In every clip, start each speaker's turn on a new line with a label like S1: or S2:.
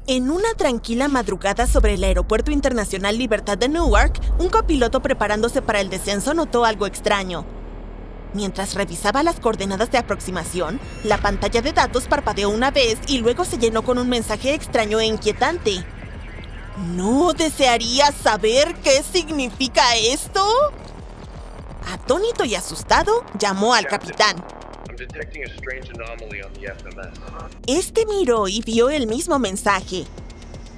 S1: En una tranquila madrugada sobre el Aeropuerto Internacional Libertad de Newark, un copiloto preparándose para el descenso notó algo extraño. Mientras revisaba las coordenadas de aproximación, la pantalla de datos parpadeó una vez y luego se llenó con un mensaje extraño e inquietante. ¿No desearías saber qué significa esto? Atónito y asustado, llamó al capitán. Este miró y vio el mismo mensaje.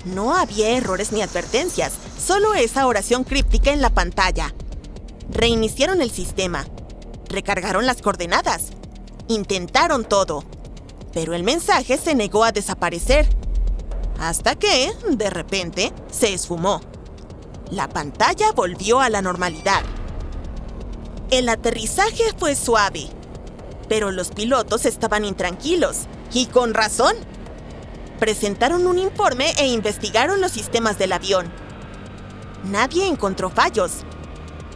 S1: No había errores ni advertencias, solo esa oración críptica en la pantalla. Reiniciaron el sistema. Recargaron las coordenadas. Intentaron todo. Pero el mensaje se negó a desaparecer. Hasta que, de repente, se esfumó. La pantalla volvió a la normalidad. El aterrizaje fue suave, pero los pilotos estaban intranquilos, y con razón. Presentaron un informe e investigaron los sistemas del avión. Nadie encontró fallos.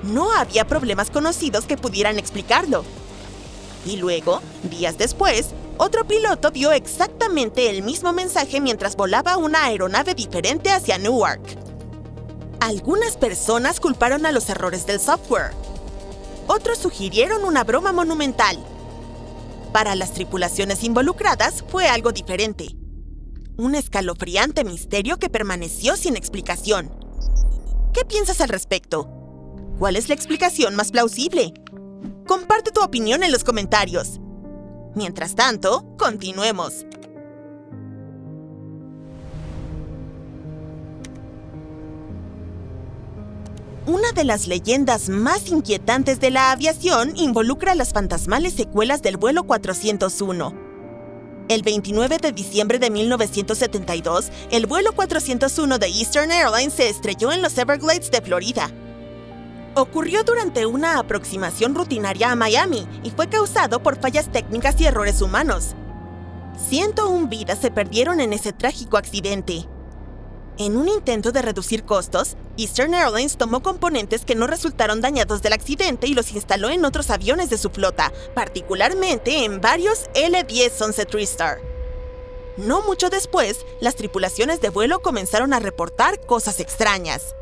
S1: No había problemas conocidos que pudieran explicarlo. Y luego, días después, otro piloto vio exactamente el mismo mensaje mientras volaba una aeronave diferente hacia Newark. Algunas personas culparon a los errores del software. Otros sugirieron una broma monumental. Para las tripulaciones involucradas fue algo diferente. Un escalofriante misterio que permaneció sin explicación. ¿Qué piensas al respecto? ¿Cuál es la explicación más plausible? Comparte tu opinión en los comentarios. Mientras tanto, continuemos. Una de las leyendas más inquietantes de la aviación involucra las fantasmales secuelas del vuelo 401. El 29 de diciembre de 1972, el vuelo 401 de Eastern Airlines se estrelló en los Everglades de Florida. Ocurrió durante una aproximación rutinaria a Miami y fue causado por fallas técnicas y errores humanos. 101 vidas se perdieron en ese trágico accidente. En un intento de reducir costos, Eastern Airlines tomó componentes que no resultaron dañados del accidente y los instaló en otros aviones de su flota, particularmente en varios L-10 Sunset TriStar. No mucho después, las tripulaciones de vuelo comenzaron a reportar cosas extrañas.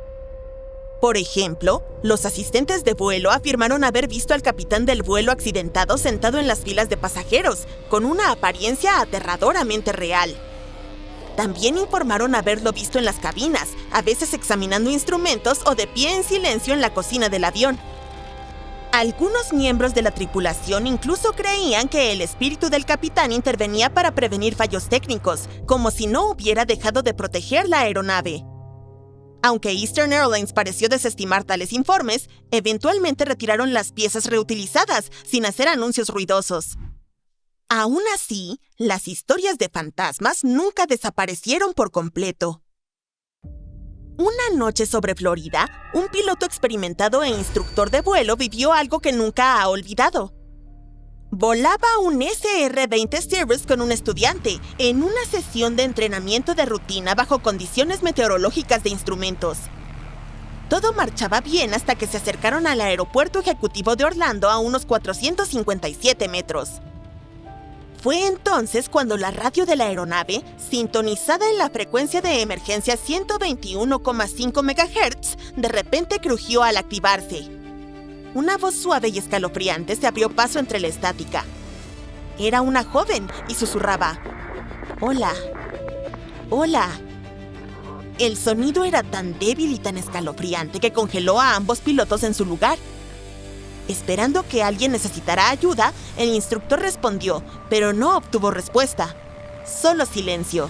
S1: Por ejemplo, los asistentes de vuelo afirmaron haber visto al capitán del vuelo accidentado sentado en las filas de pasajeros, con una apariencia aterradoramente real. También informaron haberlo visto en las cabinas, a veces examinando instrumentos o de pie en silencio en la cocina del avión. Algunos miembros de la tripulación incluso creían que el espíritu del capitán intervenía para prevenir fallos técnicos, como si no hubiera dejado de proteger la aeronave. Aunque Eastern Airlines pareció desestimar tales informes, eventualmente retiraron las piezas reutilizadas sin hacer anuncios ruidosos. Aún así, las historias de fantasmas nunca desaparecieron por completo. Una noche sobre Florida, un piloto experimentado e instructor de vuelo vivió algo que nunca ha olvidado. Volaba un SR-20 Cirrus con un estudiante en una sesión de entrenamiento de rutina bajo condiciones meteorológicas de instrumentos. Todo marchaba bien hasta que se acercaron al aeropuerto ejecutivo de Orlando a unos 457 metros. Fue entonces cuando la radio de la aeronave, sintonizada en la frecuencia de emergencia 121,5 MHz, de repente crujió al activarse. Una voz suave y escalofriante se abrió paso entre la estática. Era una joven y susurraba: «Hola, hola». El sonido era tan débil y tan escalofriante que congeló a ambos pilotos en su lugar. Esperando que alguien necesitara ayuda, el instructor respondió, pero no obtuvo respuesta. Solo silencio.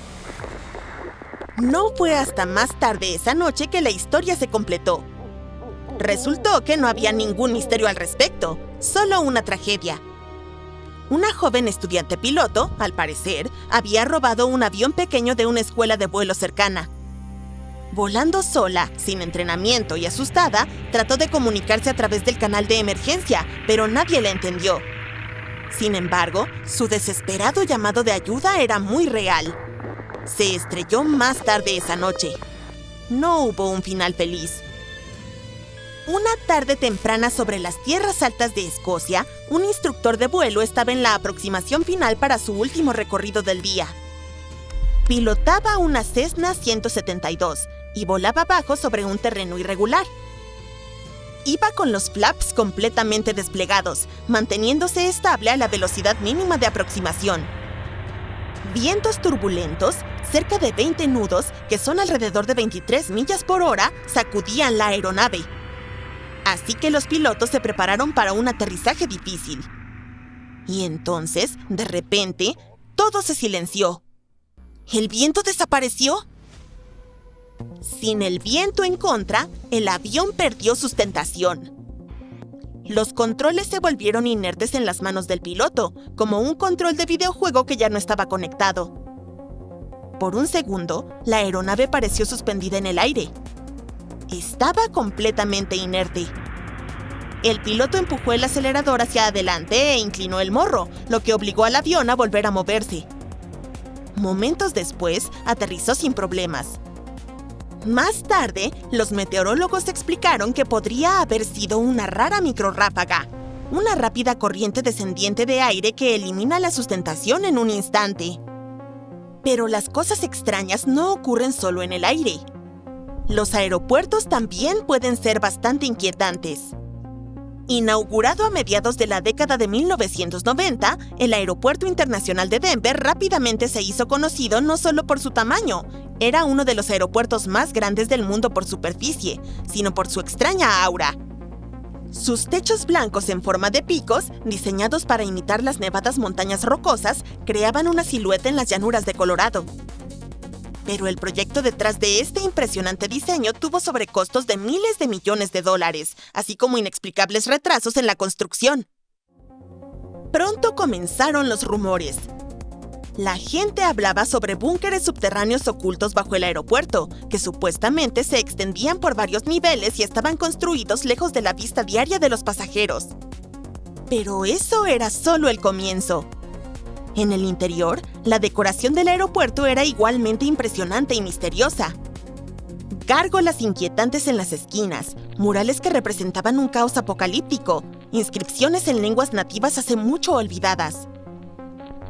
S1: No fue hasta más tarde esa noche que la historia se completó. Resultó que no había ningún misterio al respecto, solo una tragedia. Una joven estudiante piloto, al parecer, había robado un avión pequeño de una escuela de vuelo cercana. Volando sola, sin entrenamiento y asustada, trató de comunicarse a través del canal de emergencia, pero nadie la entendió. Sin embargo, su desesperado llamado de ayuda era muy real. Se estrelló más tarde esa noche. No hubo un final feliz. Una tarde temprana sobre las tierras altas de Escocia, un instructor de vuelo estaba en la aproximación final para su último recorrido del día. Pilotaba una Cessna 172 y volaba bajo sobre un terreno irregular. Iba con los flaps completamente desplegados, manteniéndose estable a la velocidad mínima de aproximación. Vientos turbulentos, cerca de 20 nudos, que son alrededor de 23 millas por hora, sacudían la aeronave. Así que los pilotos se prepararon para un aterrizaje difícil. Y entonces, de repente, todo se silenció. ¿El viento desapareció? Sin el viento en contra, el avión perdió sustentación. Los controles se volvieron inertes en las manos del piloto, como un control de videojuego que ya no estaba conectado. Por un segundo, la aeronave pareció suspendida en el aire. Estaba completamente inerte. El piloto empujó el acelerador hacia adelante e inclinó el morro, lo que obligó al avión a volver a moverse. Momentos después, aterrizó sin problemas. Más tarde, los meteorólogos explicaron que podría haber sido una rara microrráfaga, una rápida corriente descendiente de aire que elimina la sustentación en un instante. Pero las cosas extrañas no ocurren solo en el aire. Los aeropuertos también pueden ser bastante inquietantes. Inaugurado a mediados de la década de 1990, el Aeropuerto Internacional de Denver rápidamente se hizo conocido no solo por su tamaño, era uno de los aeropuertos más grandes del mundo por superficie, sino por su extraña aura. Sus techos blancos en forma de picos, diseñados para imitar las nevadas montañas rocosas, creaban una silueta en las llanuras de Colorado. Pero el proyecto detrás de este impresionante diseño tuvo sobrecostos de miles de millones de dólares, así como inexplicables retrasos en la construcción. Pronto comenzaron los rumores. La gente hablaba sobre búnkeres subterráneos ocultos bajo el aeropuerto, que supuestamente se extendían por varios niveles y estaban construidos lejos de la vista diaria de los pasajeros. Pero eso era solo el comienzo. En el interior, la decoración del aeropuerto era igualmente impresionante y misteriosa. Gárgolas inquietantes en las esquinas, murales que representaban un caos apocalíptico, inscripciones en lenguas nativas hace mucho olvidadas.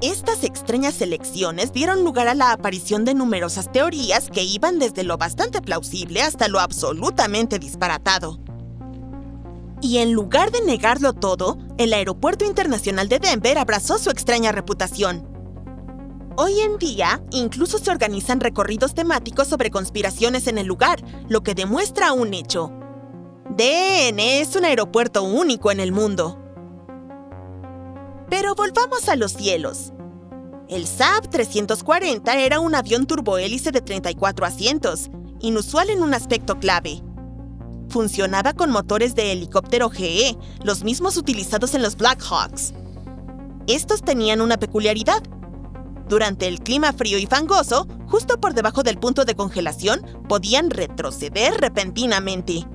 S1: Estas extrañas selecciones dieron lugar a la aparición de numerosas teorías que iban desde lo bastante plausible hasta lo absolutamente disparatado. Y en lugar de negarlo todo, el Aeropuerto Internacional de Denver abrazó su extraña reputación. Hoy en día, incluso se organizan recorridos temáticos sobre conspiraciones en el lugar, lo que demuestra un hecho. DN es un aeropuerto único en el mundo. Pero volvamos a los cielos. El Saab 340 era un avión turbohélice de 34 asientos, inusual en un aspecto clave. Funcionaba con motores de helicóptero GE, los mismos utilizados en los Black Hawks. Estos tenían una peculiaridad. Durante el clima frío y fangoso, justo por debajo del punto de congelación, podían retroceder repentinamente.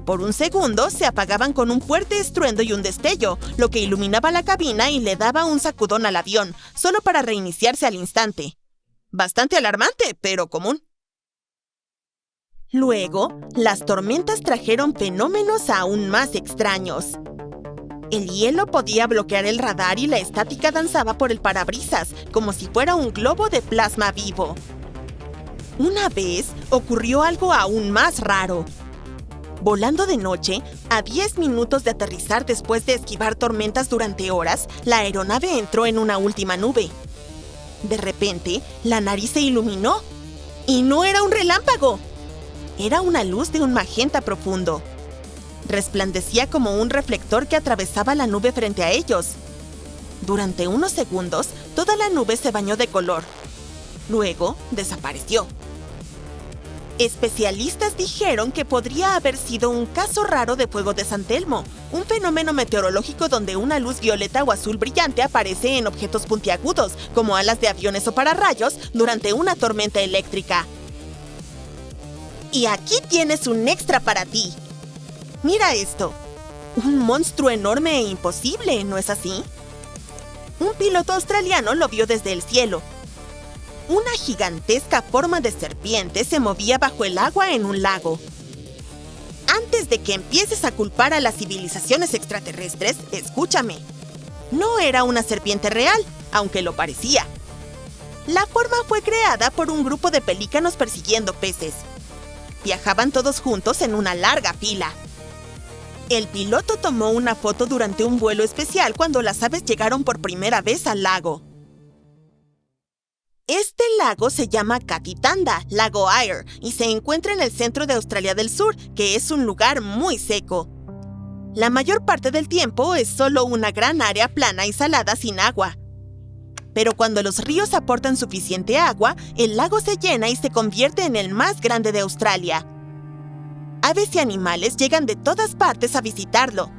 S1: Por un segundo, se apagaban con un fuerte estruendo y un destello, lo que iluminaba la cabina y le daba un sacudón al avión, solo para reiniciarse al instante. Bastante alarmante, pero común. Luego, las tormentas trajeron fenómenos aún más extraños. El hielo podía bloquear el radar y la estática danzaba por el parabrisas, como si fuera un globo de plasma vivo. Una vez, ocurrió algo aún más raro. Volando de noche, a 10 minutos de aterrizar después de esquivar tormentas durante horas, la aeronave entró en una última nube. De repente, la nariz se iluminó. ¡Y no era un relámpago! Era una luz de un magenta profundo. Resplandecía como un reflector que atravesaba la nube frente a ellos. Durante unos segundos, toda la nube se bañó de color. Luego, desapareció. Especialistas dijeron que podría haber sido un caso raro de fuego de San Telmo, un fenómeno meteorológico donde una luz violeta o azul brillante aparece en objetos puntiagudos, como alas de aviones o pararrayos, durante una tormenta eléctrica. Y aquí tienes un extra para ti. Mira esto. Un monstruo enorme e imposible, ¿no es así? Un piloto australiano lo vio desde el cielo. Una gigantesca forma de serpiente se movía bajo el agua en un lago. Antes de que empieces a culpar a las civilizaciones extraterrestres, escúchame. No era una serpiente real, aunque lo parecía. La forma fue creada por un grupo de pelícanos persiguiendo peces. Viajaban todos juntos en una larga fila. El piloto tomó una foto durante un vuelo especial cuando las aves llegaron por primera vez al lago. Este lago se llama Katitanda, lago Eyre, y se encuentra en el centro de Australia del Sur, que es un lugar muy seco. La mayor parte del tiempo es solo una gran área plana y salada sin agua. Pero cuando los ríos aportan suficiente agua, el lago se llena y se convierte en el más grande de Australia. Aves y animales llegan de todas partes a visitarlo.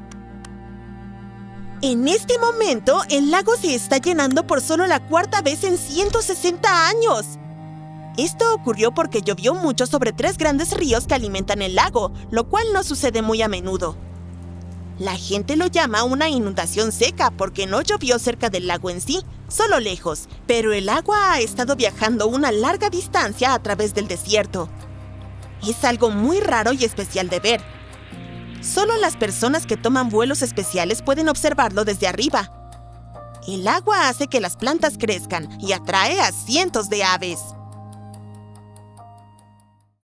S1: En este momento, el lago se está llenando por solo la cuarta vez en 160 años. Esto ocurrió porque llovió mucho sobre 3 grandes ríos que alimentan el lago, lo cual no sucede muy a menudo. La gente lo llama una inundación seca porque no llovió cerca del lago en sí, solo lejos, pero el agua ha estado viajando una larga distancia a través del desierto. Es algo muy raro y especial de ver. Solo las personas que toman vuelos especiales pueden observarlo desde arriba. El agua hace que las plantas crezcan y atrae a cientos de aves.